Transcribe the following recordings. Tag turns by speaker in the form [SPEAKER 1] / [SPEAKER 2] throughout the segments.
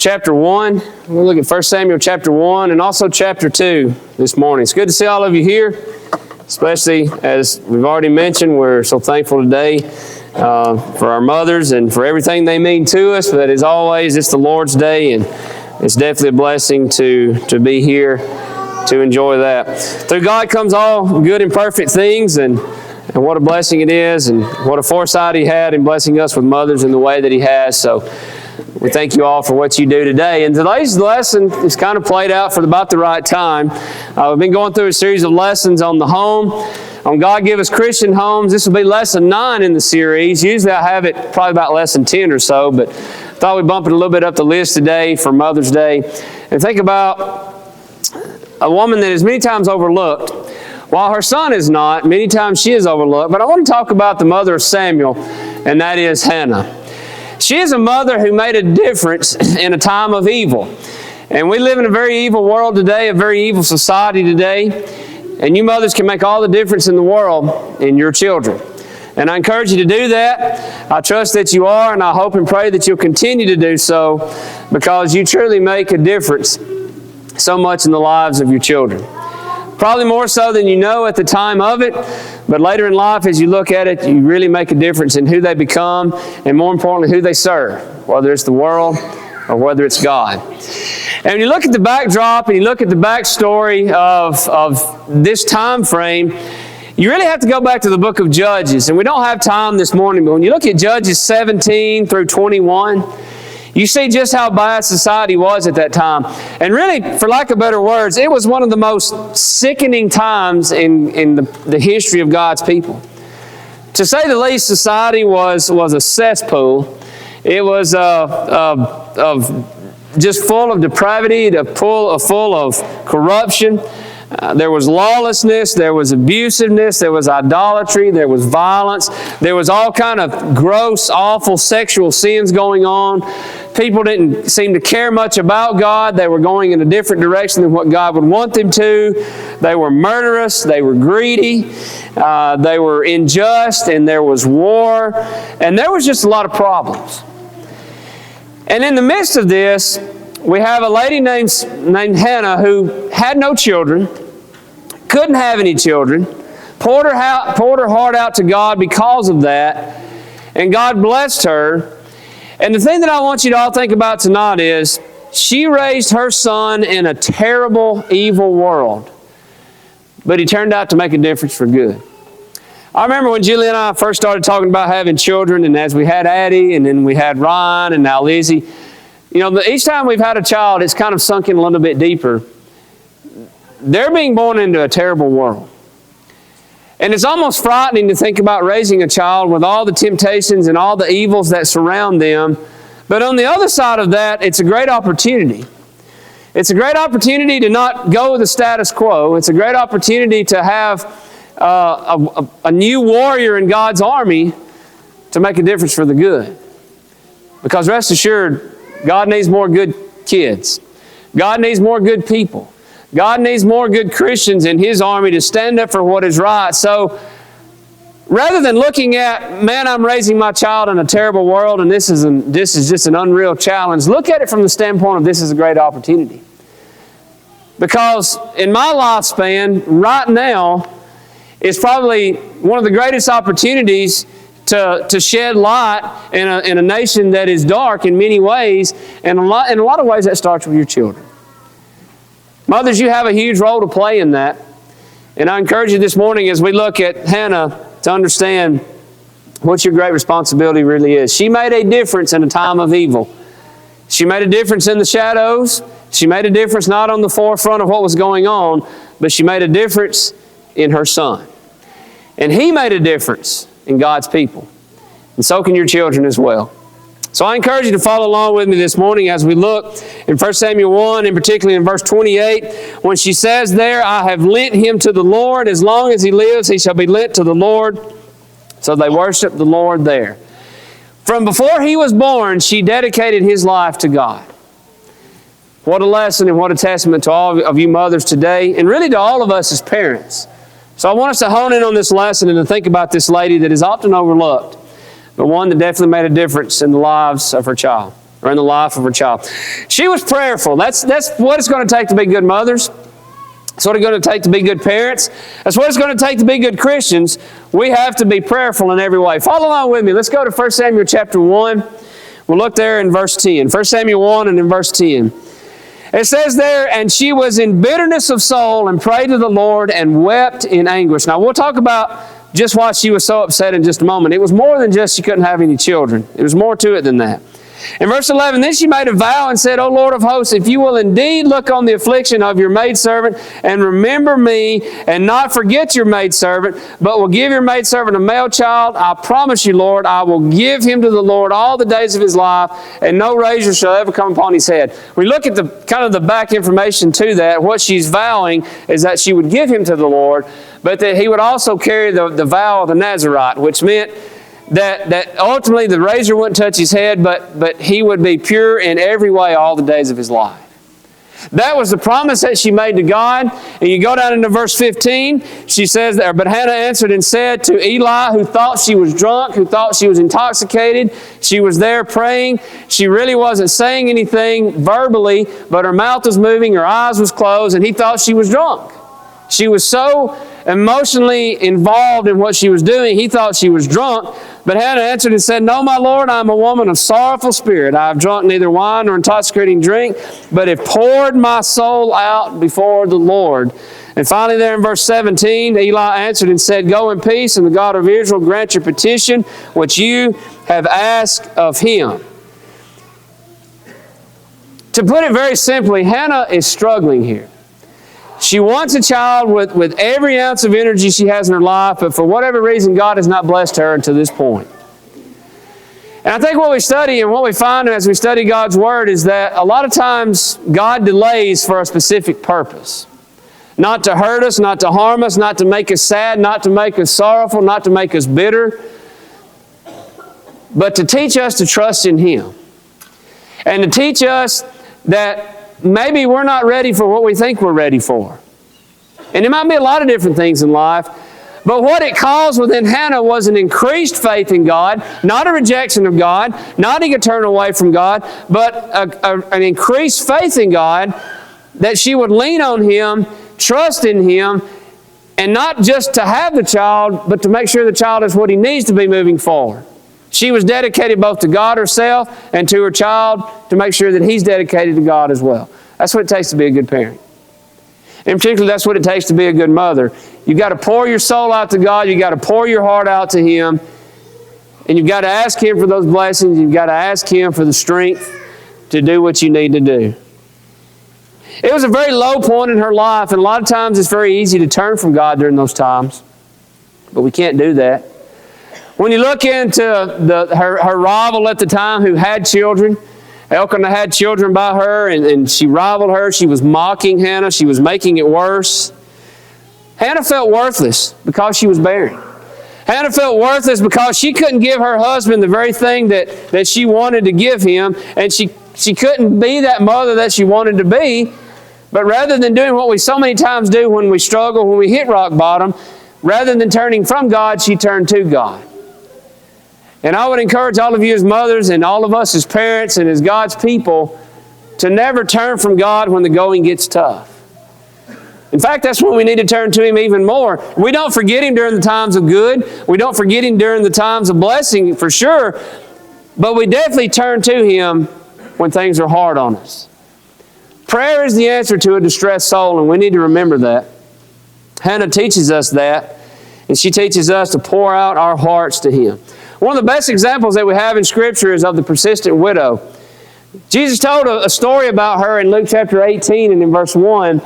[SPEAKER 1] chapter 1. We'll look at 1 Samuel chapter 1 and also chapter 2 this morning. It's good to see all of you here, especially as we've already mentioned, we're so thankful today for our mothers and for everything they mean to us. But as always, it's the Lord's Day, and it's definitely a blessing to be here to enjoy that. Through God comes all good and perfect things, and what a blessing it is, and what a foresight He had in blessing us with mothers in the way that He has. So we thank you all for what you do today. And today's lesson is kind of played out for about the right time. We've been going through a series of lessons on the home, on God Give Us Christian Homes. This will be lesson 9 in the series. Usually I have it probably about lesson 10 or so, but I thought we'd bump it a little bit up the list today for Mother's Day. And think about a woman that is many times overlooked. While her son is not, many times she is overlooked. But I want to talk about the mother of Samuel, and that is Hannah. She is a mother who made a difference in a time of evil. And we live in a very evil world today, a very evil society today. And you mothers can make all the difference in the world in your children. And I encourage you to do that. I trust that you are, and I hope and pray that you'll continue to do so, because you truly make a difference so much in the lives of your children. Probably more so than you know at the time of it, but later in life as you look at it, you really make a difference in who they become, and more importantly, who they serve, whether it's the world or whether it's God. And when you look at the backdrop and you look at the backstory of this time frame, you really have to go back to the book of Judges. And we don't have time this morning, but when you look at Judges 17 through 21, you see just how bad society was at that time. And really, for lack of better words, it was one of the most sickening times in the history of God's people. To say the least, society was a cesspool. It was just full of depravity, full of corruption. There was lawlessness, there was abusiveness, there was idolatry, there was violence, there was all kind of gross, awful sexual sins going on. People didn't seem to care much about God. They were going in a different direction than what God would want them to. They were murderous, they were greedy, they were unjust, and there was war, and there was just a lot of problems. And in the midst of this, we have a lady named Hannah who had no children, couldn't have any children, poured her heart out to God because of that, and God blessed her. And the thing that I want you to all think about tonight is she raised her son in a terrible, evil world, but he turned out to make a difference for good. I remember when Julie and I first started talking about having children, and as we had Addie, and then we had Ryan, and now Lizzie. You know, each time we've had a child, it's kind of sunk in a little bit deeper. They're being born into a terrible world. And it's almost frightening to think about raising a child with all the temptations and all the evils that surround them. But on the other side of that, it's a great opportunity. It's a great opportunity to not go with the status quo. It's a great opportunity to have a new warrior in God's army to make a difference for the good. Because rest assured, God needs more good kids. God needs more good people. God needs more good Christians in His army to stand up for what is right. So, rather than looking at, man, I'm raising my child in a terrible world and this is just an unreal challenge, look at it from the standpoint of this is a great opportunity. Because in my lifespan, right now, is probably one of the greatest opportunities to shed light in a nation that is dark in many ways. And in a lot of ways, that starts with your children. Mothers, you have a huge role to play in that. And I encourage you this morning as we look at Hannah to understand what your great responsibility really is. She made a difference in a time of evil. She made a difference in the shadows. She made a difference not on the forefront of what was going on, but she made a difference in her son. And he made a difference in God's people. And so can your children as well. So I encourage you to follow along with me this morning as we look in 1 Samuel 1, and particularly in verse 28, when she says there, I have lent him to the Lord. As long as he lives, he shall be lent to the Lord. So they worship the Lord there. From before he was born, she dedicated his life to God. What a lesson and what a testament to all of you mothers today, and really to all of us as parents. So I want us to hone in on this lesson and to think about this lady that is often overlooked, but one that definitely made a difference in the lives of her child. or in the life of her child. She was prayerful. That's what it's going to take to be good mothers. That's what it's going to take to be good parents. That's what it's going to take to be good Christians. We have to be prayerful in every way. Follow along with me. Let's go to 1 Samuel chapter 1. We'll look there in verse 10. 1 Samuel 1 and in verse 10. It says there, and she was in bitterness of soul and prayed to the Lord and wept in anguish. Now we'll talk about just why she was so upset in just a moment. It was more than just she couldn't have any children. It was more to it than that. In verse 11, then she made a vow and said, O Lord of hosts, if you will indeed look on the affliction of your maidservant and remember me and not forget your maidservant, but will give your maidservant a male child, I promise you, Lord, I will give him to the Lord all the days of his life, and no razor shall ever come upon his head. We look at the kind of the back information to that. What she's vowing is that she would give him to the Lord, but that he would also carry the vow of the Nazirite, which meant that ultimately the razor wouldn't touch his head, but he would be pure in every way all the days of his life. That was the promise that she made to God. And you go down into verse 15, she says there, but Hannah answered and said to Eli, who thought she was drunk, who thought she was intoxicated, she was there praying. She really wasn't saying anything verbally, but her mouth was moving, her eyes was closed, and he thought she was drunk. She was so emotionally involved in what she was doing, he thought she was drunk. But Hannah answered and said, No, my Lord, I am a woman of sorrowful spirit. I have drunk neither wine nor intoxicating drink, but have poured my soul out before the Lord. And finally there in verse 17, Eli answered and said, Go in peace, and the God of Israel grant your petition, which you have asked of him. To put it very simply, Hannah is struggling here. She wants a child with every ounce of energy she has in her life, but for whatever reason, God has not blessed her until this point. And I think what we study and what we find as we study God's Word is that a lot of times God delays for a specific purpose. Not to hurt us, not to harm us, not to make us sad, not to make us sorrowful, not to make us bitter, but to teach us to trust in Him. And to teach us that maybe we're not ready for what we think we're ready for. And it might be a lot of different things in life, but what it caused within Hannah was an increased faith in God, not a rejection of God, not a turn away from God, but an increased faith in God that she would lean on Him, trust in Him, and not just to have the child, but to make sure the child is what he needs to be moving forward. She was dedicated both to God herself and to her child to make sure that he's dedicated to God as well. That's what it takes to be a good parent. In particular, that's what it takes to be a good mother. You've got to pour your soul out to God. You've got to pour your heart out to Him. And you've got to ask Him for those blessings. You've got to ask Him for the strength to do what you need to do. It was a very low point in her life, and a lot of times it's very easy to turn from God during those times. But we can't do that. When you look into her rival at the time who had children, Elkanah had children by her, and she rivaled her. She was mocking Hannah. She was making it worse. Hannah felt worthless because she was barren. Hannah felt worthless because she couldn't give her husband the very thing that she wanted to give him, and she couldn't be that mother that she wanted to be. But rather than doing what we so many times do when we struggle, when we hit rock bottom, rather than turning from God, she turned to God. And I would encourage all of you as mothers and all of us as parents and as God's people to never turn from God when the going gets tough. In fact, that's when we need to turn to Him even more. We don't forget Him during the times of good. We don't forget Him during the times of blessing for sure. But we definitely turn to Him when things are hard on us. Prayer is the answer to a distressed soul, and we need to remember that. Hannah teaches us that, and she teaches us to pour out our hearts to Him. One of the best examples that we have in Scripture is of the persistent widow. Jesus told a story about her in Luke chapter 18 and in verse 1,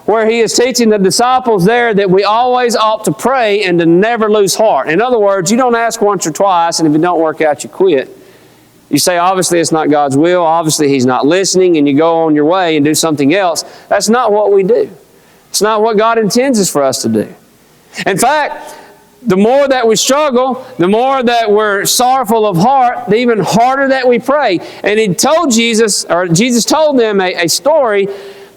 [SPEAKER 1] where He is teaching the disciples there that we always ought to pray and to never lose heart. In other words, you don't ask once or twice, and if it don't work out, you quit. You say, obviously it's not God's will, obviously He's not listening, and you go on your way and do something else. That's not what we do. It's not what God intends us for us to do. In fact, the more that we struggle, the more that we're sorrowful of heart, the even harder that we pray. And Jesus told them a story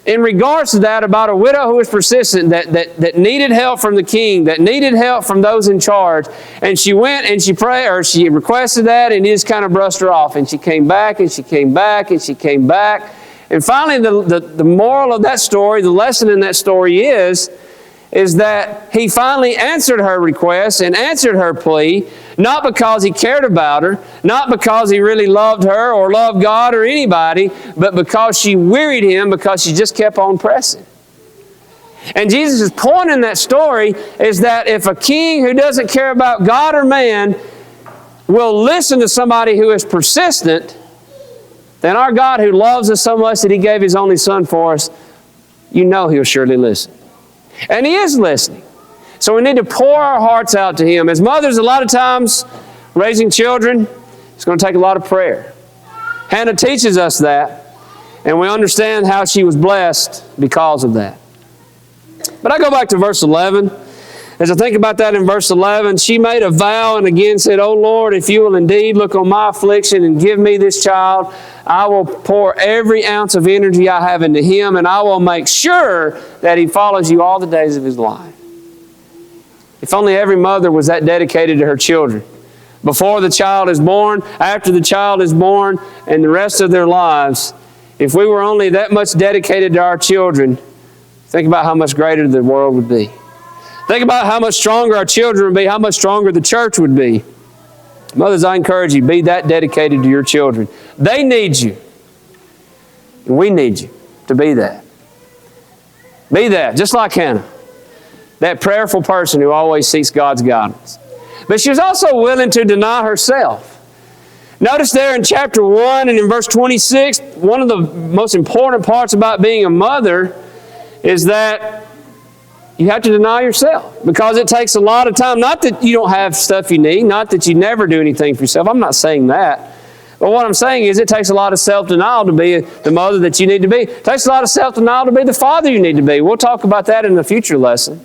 [SPEAKER 1] in regards to that, about a widow who was persistent, that needed help from the king, that needed help from those in charge. And she went and she prayed, or she requested that, and he just kind of brushed her off. And she came back, and she came back, and she came back. And finally, the moral of that story, the lesson in that story is that he finally answered her request and answered her plea, not because he cared about her, not because he really loved her or loved God or anybody, but because she wearied him, because she just kept on pressing. And Jesus' point in that story is that if a king who doesn't care about God or man will listen to somebody who is persistent, then our God, who loves us so much that He gave His only Son for us, you know He'll surely listen. And He is listening. So we need to pour our hearts out to Him. As mothers, a lot of times, raising children, it's going to take a lot of prayer. Hannah teaches us that, and we understand how she was blessed because of that. But I go back to verse 11. As I think about that in verse 11, she made a vow and again said, "O Lord, if you will indeed look on my affliction and give me this child, I will pour every ounce of energy I have into him, and I will make sure that he follows you all the days of his life." If only every mother was that dedicated to her children. Before the child is born, after the child is born, and the rest of their lives. If we were only that much dedicated to our children, think about how much greater the world would be. Think about how much stronger our children would be, how much stronger the church would be. Mothers, I encourage you, be that dedicated to your children. They need you. And we need you to be that. Be that, just like Hannah. That prayerful person who always seeks God's guidance. But she was also willing to deny herself. Notice there in chapter 1 and in verse 26, one of the most important parts about being a mother is that you have to deny yourself, because it takes a lot of time. Not that you don't have stuff you need, not that you never do anything for yourself. I'm not saying that. But what I'm saying is it takes a lot of self-denial to be the mother that you need to be. It takes a lot of self-denial to be the father you need to be. We'll talk about that in a future lesson.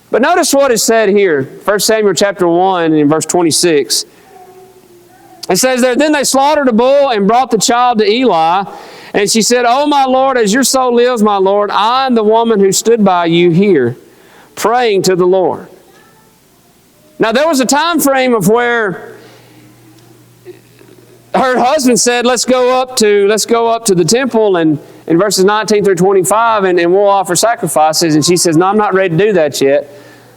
[SPEAKER 1] But notice what is said here, 1 Samuel chapter 1 and in verse 26. It says there, "Then they slaughtered a bull and brought the child to Eli. And she said, O my Lord, as your soul lives, my Lord, I am the woman who stood by you here, praying to the Lord." Now there was a time frame of where her husband said, let's go up to the temple, and in verses 19 through 25, and we'll offer sacrifices. And she says, no, I'm not ready to do that yet.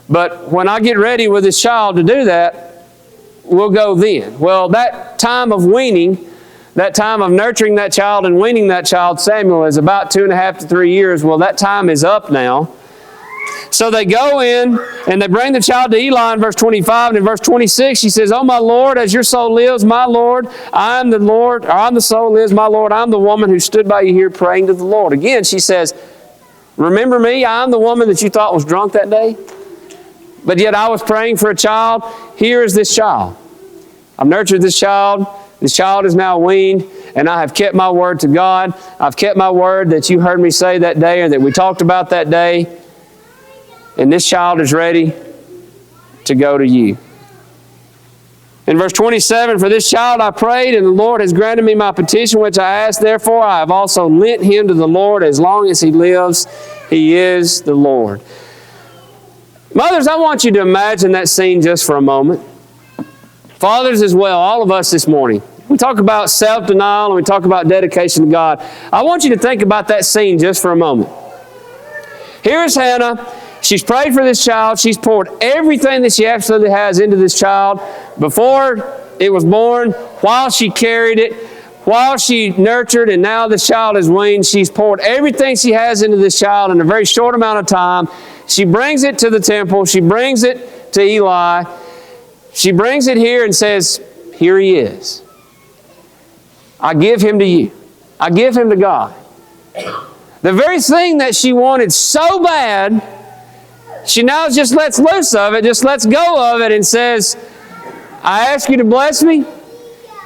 [SPEAKER 1] But when I get ready with this child to do that, we'll go then. Well, that time of weaning, that time of nurturing that child and weaning that child, Samuel, is about 2.5 to 3 years. Well, that time is up now. So they go in and they bring the child to Eli in verse 25. And in verse 26, she says, "O my Lord, as your soul lives, my Lord, I am the Lord, or I'm the soul lives, my Lord, I'm the woman who stood by you here praying to the Lord." Again, she says, remember me? I'm the woman that you thought was drunk that day, but yet I was praying for a child. Here is this child. I've nurtured this child. This child is now weaned, and I have kept my word to God. I've kept my word that you heard me say that day, or that we talked about that day. And this child is ready to go to you. In verse 27, "For this child I prayed, and the Lord has granted me my petition which I asked. Therefore I have also lent him to the Lord. As long as he lives, he is the Lord." Mothers, I want you to imagine that scene just for a moment. Fathers as well, all of us this morning. We talk about self-denial and we talk about dedication to God. I want you to think about that scene just for a moment. Here is Hannah. She's prayed for this child. She's poured everything that she absolutely has into this child before it was born, while she carried it, while she nurtured, and now this child is weaned. She's poured everything she has into this child in a very short amount of time. She brings it to the temple. She brings it to Eli. She brings it here and says, here he is. I give him to you. I give him to God. The very thing that she wanted so bad, she now just lets loose of it, just lets go of it and says, I ask you to bless me.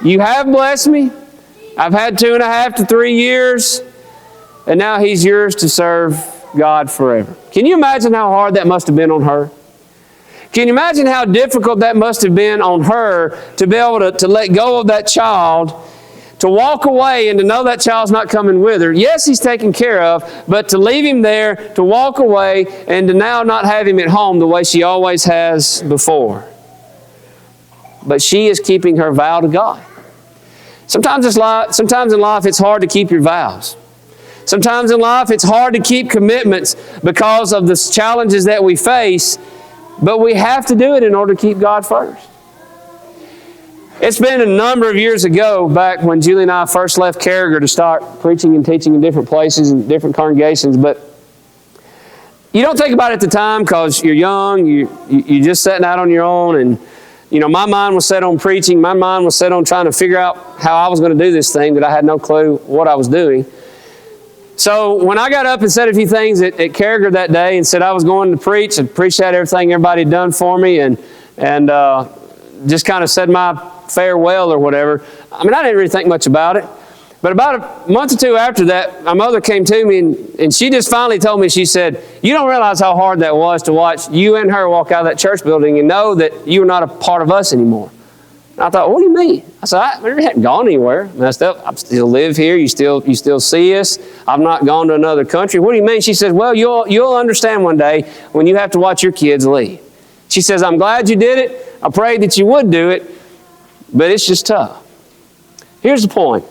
[SPEAKER 1] You have blessed me. I've had 2.5 to 3 years, and now he's yours to serve God forever. Can you imagine how hard that must have been on her? Can you imagine how difficult that must have been on her to be able to let go of that child, To walk away and to know that child's not coming with her. Yes, he's taken care of, but to leave him there, to walk away, and to now not have him at home the way she always has before. But she is keeping her vow to God. Sometimes in life it's hard to keep your vows. Sometimes in life it's hard to keep commitments because of the challenges that we face, but we have to do it in order to keep God first. It's been a number of years ago, back when Julie and I first left Carragher to start preaching and teaching in different places and different congregations, but you don't think about it at the time because you're young, you're just setting out on your own, and my mind was set on preaching. My mind was set on trying to figure out how I was going to do this thing that I had no clue what I was doing. So when I got up and said a few things at Carragher that day and said I was going to preach and preached out everything everybody had done for me and just kind of said my farewell or whatever, I didn't really think much about it. But about a month or two after that, my mother came to me and she just finally told me, she said, "You don't realize how hard that was to watch you and her walk out of that church building and know that you are not a part of us anymore." And I thought, "What do you mean?" I said, "I haven't gone anywhere. I still live here. You still see us. I've not gone to another country." "What do you mean?" She says, "Well, you'll understand one day when you have to watch your kids leave." She says, "I'm glad you did it. I prayed that you would do it, but it's just tough." Here's the point.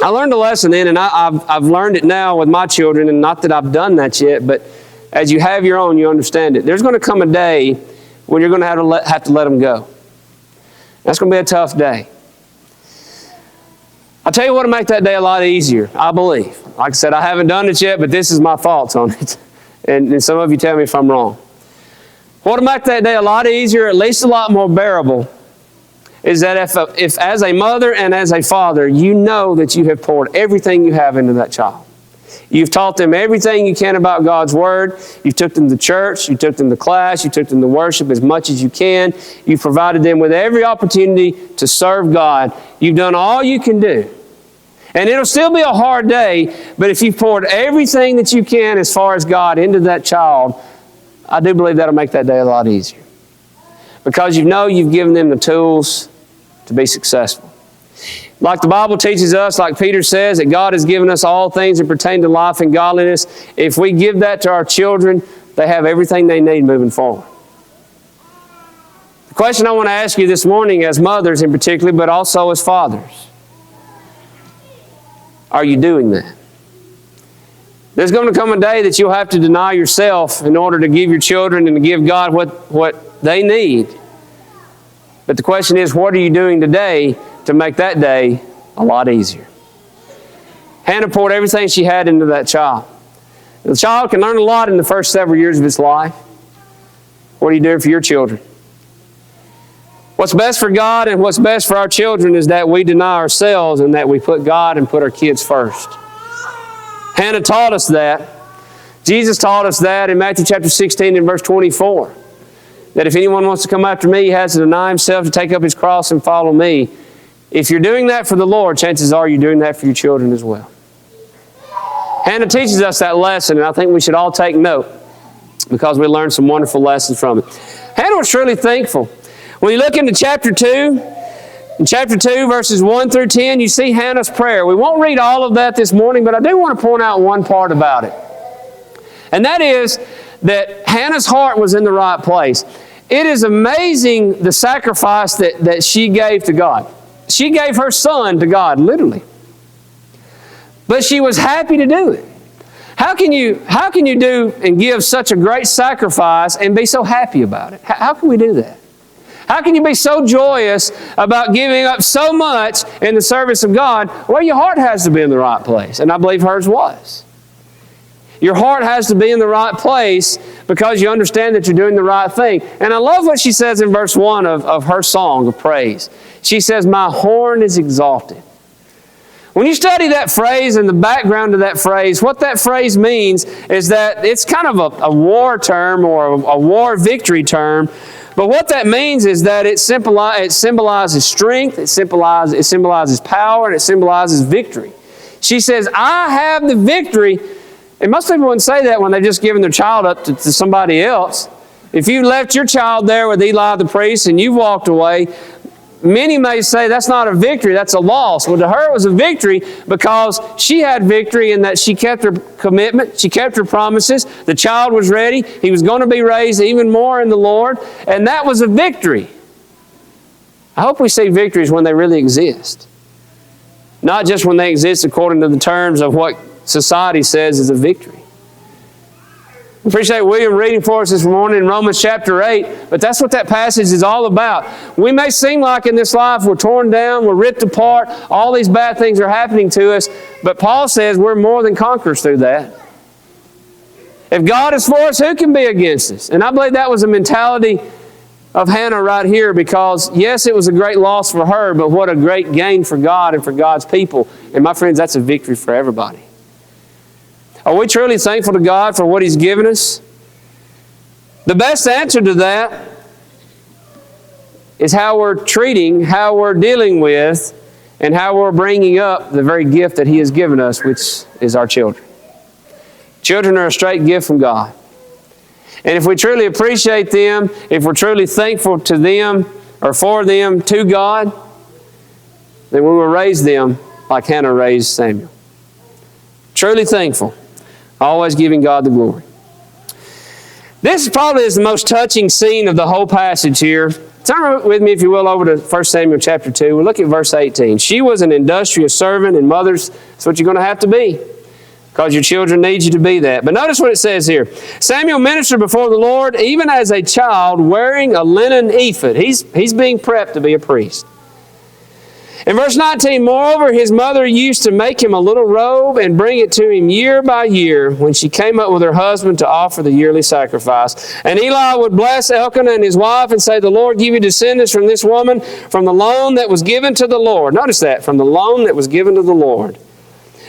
[SPEAKER 1] I learned a lesson then, and I've learned it now with my children, and not that I've done that yet, but as you have your own, you understand it. There's going to come a day when you're going to have to let them go. That's going to be a tough day. I'll tell you what will make that day a lot easier, I believe. Like I said, I haven't done it yet, but this is my thoughts on it. And some of you tell me if I'm wrong. What will make that day a lot easier, at least a lot more bearable, is that if as a mother and as a father, you know that you have poured everything you have into that child. You've taught them everything you can about God's Word. You've took them to church. You took them to class. You took them to worship as much as you can. You've provided them with every opportunity to serve God. You've done all you can do. And it'll still be a hard day, but if you've poured everything that you can as far as God into that child, I do believe that'll make that day a lot easier. Because you've given them the tools to be successful. Like the Bible teaches us, like Peter says, that God has given us all things that pertain to life and godliness. If we give that to our children, they have everything they need moving forward. The question I want to ask you this morning, as mothers in particular, but also as fathers, are you doing that? There's going to come a day that you'll have to deny yourself in order to give your children and to give God what they need. But the question is, what are you doing today to make that day a lot easier? Hannah poured everything she had into that child. The child can learn a lot in the first several years of its life. What are you doing for your children? What's best for God and what's best for our children is that we deny ourselves and that we put God and put our kids first. Hannah taught us that. Jesus taught us that in Matthew chapter 16 and verse 24. That if anyone wants to come after me, he has to deny himself, to take up his cross and follow me. If you're doing that for the Lord, chances are you're doing that for your children as well. Hannah teaches us that lesson, and I think we should all take note because we learned some wonderful lessons from it. Hannah was truly thankful. When you look into chapter 2, in chapter 2, verses 1 through 10, you see Hannah's prayer. We won't read all of that this morning, but I do want to point out one part about it. And that is that Hannah's heart was in the right place. It is amazing the sacrifice that she gave to God. She gave her son to God, literally. But she was happy to do it. How can you do and give such a great sacrifice and be so happy about it? How can we do that? How can you be so joyous about giving up so much in the service of God? Well, your heart has to be in the right place, and I believe hers was. Your heart has to be in the right place because you understand that you're doing the right thing. And I love what she says in verse 1 of her song of praise. She says, "My horn is exalted." When you study that phrase and the background of that phrase, what that phrase means is that it's kind of a war term or a war victory term. But what that means is that it symbolizes strength, it symbolizes power, and it symbolizes victory. She says, "I have the victory." And most people wouldn't say that when they've just given their child up to somebody else. If you left your child there with Eli the priest and you walked away, many may say that's not a victory, that's a loss. Well, to her it was a victory because she had victory in that she kept her commitment, she kept her promises, the child was ready, he was going to be raised even more in the Lord, and that was a victory. I hope we see victories when they really exist. Not just when they exist according to the terms of what society says is a victory. I appreciate William reading for us this morning in Romans chapter 8, but that's what that passage is all about. We may seem like in this life we're torn down, we're ripped apart, all these bad things are happening to us, but Paul says we're more than conquerors through that. If God is for us, who can be against us? And I believe that was a mentality of Hannah right here, because yes, it was a great loss for her, but what a great gain for God and for God's people. And my friends, that's a victory for everybody. Are we truly thankful to God for what He's given us? The best answer to that is how we're treating, how we're dealing with, and how we're bringing up the very gift that He has given us, which is our children. Children are a straight gift from God. And if we truly appreciate them, if we're truly thankful to them or for them to God, then we will raise them like Hannah raised Samuel. Truly thankful. Always giving God the glory. This probably is the most touching scene of the whole passage here. Turn with me, if you will, over to 1 Samuel chapter 2. We'll look at verse 18. She was an industrious servant, and mothers, that's what you're going to have to be, because your children need you to be that. But notice what it says here. Samuel ministered before the Lord, even as a child, wearing a linen ephod. He's being prepped to be a priest. In verse 19, moreover, his mother used to make him a little robe and bring it to him year by year when she came up with her husband to offer the yearly sacrifice. And Eli would bless Elkanah and his wife and say, the Lord give you descendants from this woman, from the loan that was given to the Lord. Notice that, from the loan that was given to the Lord.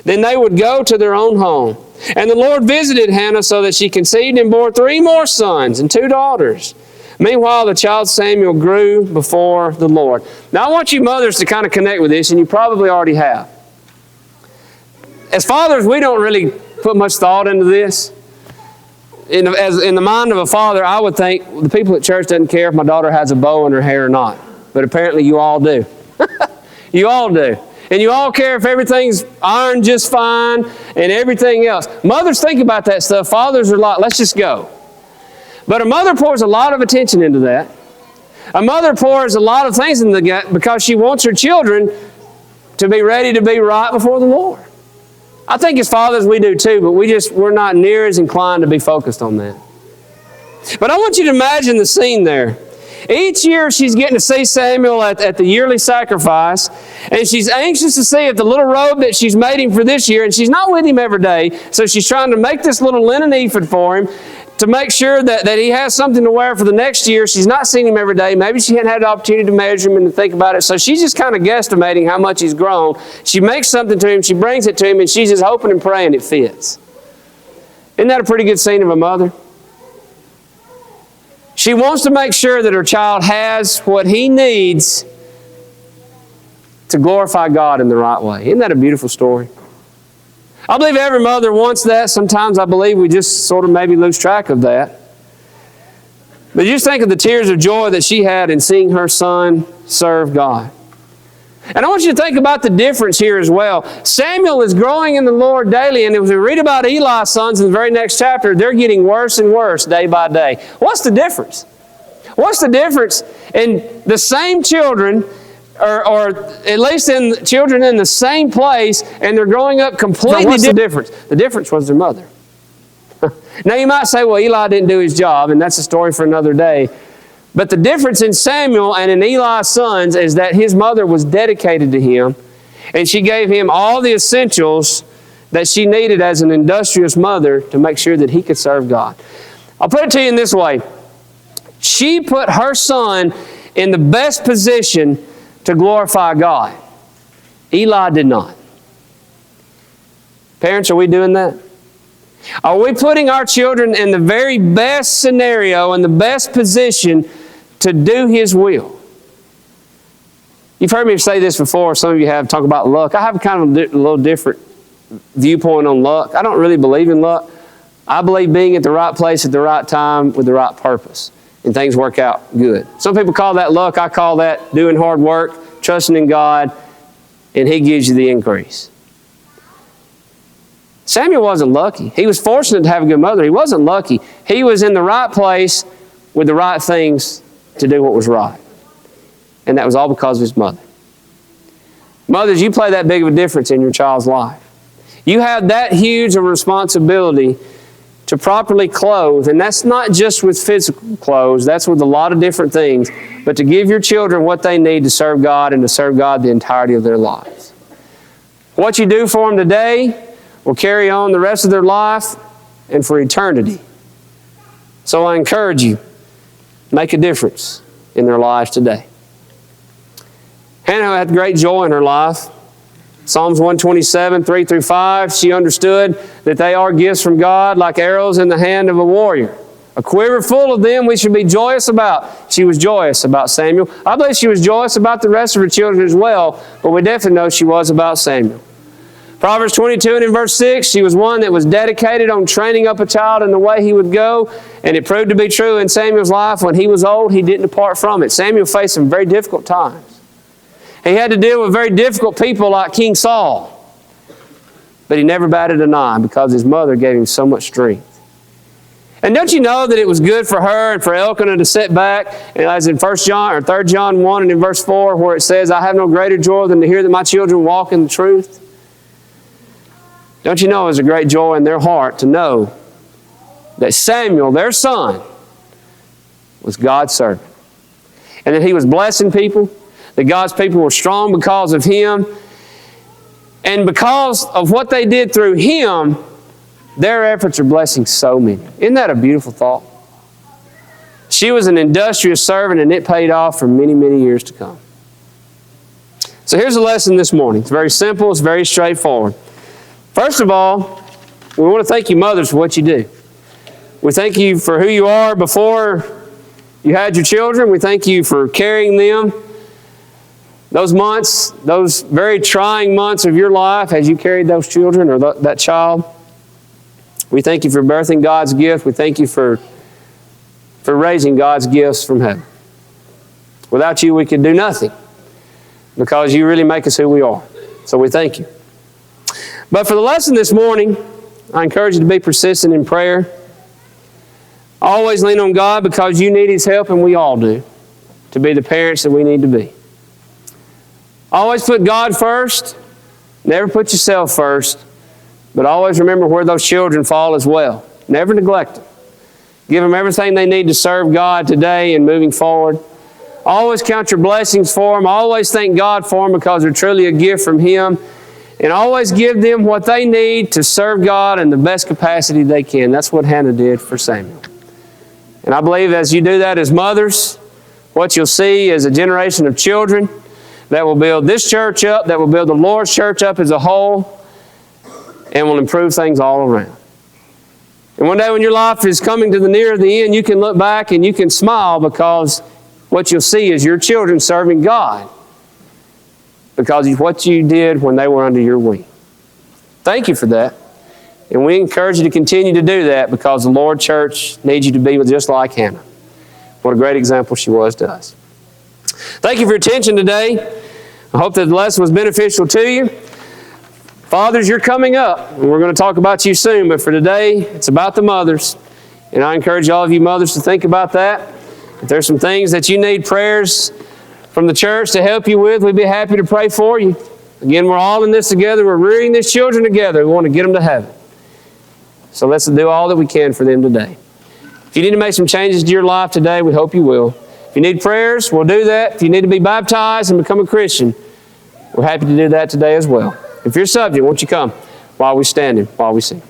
[SPEAKER 1] Then they would go to their own home. And the Lord visited Hannah so that she conceived and bore 3 more sons and 2 daughters. Meanwhile, the child Samuel grew before the Lord. Now, I want you mothers to kind of connect with this, and you probably already have. As fathers, we don't really put much thought into this. In the mind of a father, I would think the people at church doesn't care if my daughter has a bow in her hair or not. But apparently you all do. You all do. And you all care if everything's ironed just fine and everything else. Mothers think about that stuff. Fathers are like, let's just go. But a mother pours a lot of attention into that. A mother pours a lot of things into that because she wants her children to be ready to be right before the Lord. I think as fathers we do too, but we're not near as inclined to be focused on that. But I want you to imagine the scene there. Each year she's getting to see Samuel at the yearly sacrifice, and she's anxious to see if the little robe that she's made him for this year, and she's not with him every day, so she's trying to make this little linen ephod for him to make sure that he has something to wear for the next year. She's not seeing him every day. Maybe she hadn't had the opportunity to measure him and to think about it, so she's just kind of guesstimating how much he's grown. She makes something to him, she brings it to him, and she's just hoping and praying it fits. Isn't that a pretty good scene of a mother? She wants to make sure that her child has what he needs to glorify God in the right way. Isn't that a beautiful story? I believe every mother wants that. Sometimes I believe we just sort of maybe lose track of that. But just think of the tears of joy that she had in seeing her son serve God. And I want you to think about the difference here as well. Samuel is growing in the Lord daily, and as we read about Eli's sons in the very next chapter, they're getting worse and worse day by day. What's the difference? What's the difference in the same children, or at least in children in the same place, and they're growing up completely different? What's the difference? The difference was their mother. Now you might say, well, Eli didn't do his job, and that's a story for another day. But the difference in Samuel and in Eli's sons is that his mother was dedicated to him, and she gave him all the essentials that she needed as an industrious mother to make sure that he could serve God. I'll put it to you in this way. She put her son in the best position to glorify God. Eli did not. Parents, are we doing that? Are we putting our children in the very best scenario, in the best position to do His will? You've heard me say this before. Some of you have, talk about luck. I have kind of a little different viewpoint on luck. I don't really believe in luck. I believe being at the right place at the right time with the right purpose. and things work out good. Some people call that luck. I call that doing hard work, trusting in God, and He gives you the increase. Samuel wasn't lucky. He was fortunate to have a good mother. He wasn't lucky. He was in the right place with the right things to do what was right. And that was all because of his mother. Mothers, you play that big of a difference in your child's life. You have that huge a responsibility to properly clothe, and that's not just with physical clothes, that's with a lot of different things, but to give your children what they need to serve God and to serve God the entirety of their lives. What you do for them today will carry on the rest of their life and for eternity. So I encourage you, make a difference in their lives today. Hannah had great joy in her life. Psalms 127, 3 through 5, she understood that they are gifts from God like arrows in the hand of a warrior. A quiver full of them we should be joyous about. She was joyous about Samuel. I believe she was joyous about the rest of her children as well, but we definitely know she was about Samuel. Proverbs 22 and in verse 6, she was one that was dedicated on training up a child in the way he would go, and it proved to be true in Samuel's life. When he was old, he didn't depart from it. Samuel faced some very difficult times. He had to deal with very difficult people like King Saul. But he never batted an eye because his mother gave him so much strength. And don't you know that it was good for her and for Elkanah to sit back, and as in 1 John or 3 John 1 and in verse 4 where it says, I have no greater joy than to hear that my children walk in the truth. Don't you know it was a great joy in their heart to know that Samuel, their son, was God's servant. And that he was blessing people, that God's people were strong because of him. And because of what they did through him, their efforts are blessing so many. Isn't that a beautiful thought? She was an industrious servant, and it paid off for many, many years to come. So here's a lesson this morning. It's very simple. It's very straightforward. First of all, we want to thank you, mothers, for what you do. We thank you for who you are before you had your children. We thank you for carrying them. Those months, those very trying months of your life as you carried those children or that child. We thank you for birthing God's gift. We thank you for raising God's gifts from heaven. Without you, we could do nothing because you really make us who we are. So we thank you. But for the lesson this morning, I encourage you to be persistent in prayer. Always lean on God because you need His help, and we all do, to be the parents that we need to be. Always put God first. Never put yourself first. But always remember where those children fall as well. Never neglect them. Give them everything they need to serve God today and moving forward. Always count your blessings for them. Always thank God for them because they're truly a gift from Him. And always give them what they need to serve God in the best capacity they can. That's what Hannah did for Samuel. And I believe as you do that as mothers, what you'll see is a generation of children that will build this church up, that will build the Lord's church up as a whole, and will improve things all around. And one day when your life is coming to the near of the end, you can look back and you can smile because what you'll see is your children serving God because of what you did when they were under your wing. Thank you for that. And we encourage you to continue to do that because the Lord Church needs you to be just like Hannah. What a great example she was to us. Thank you for your attention today. I hope that the lesson was beneficial to you. Fathers, you're coming up, and we're going to talk about you soon, but for today, it's about the mothers. And I encourage all of you mothers to think about that. If there's some things that you need prayers from the church to help you with, we'd be happy to pray for you. Again, we're all in this together. We're rearing these children together. We want to get them to heaven. So let's do all that we can for them today. If you need to make some changes to your life today, we hope you will. If you need prayers, we'll do that. If you need to be baptized and become a Christian, we're happy to do that today as well. If you're a subject, won't you come while we stand and while we sing?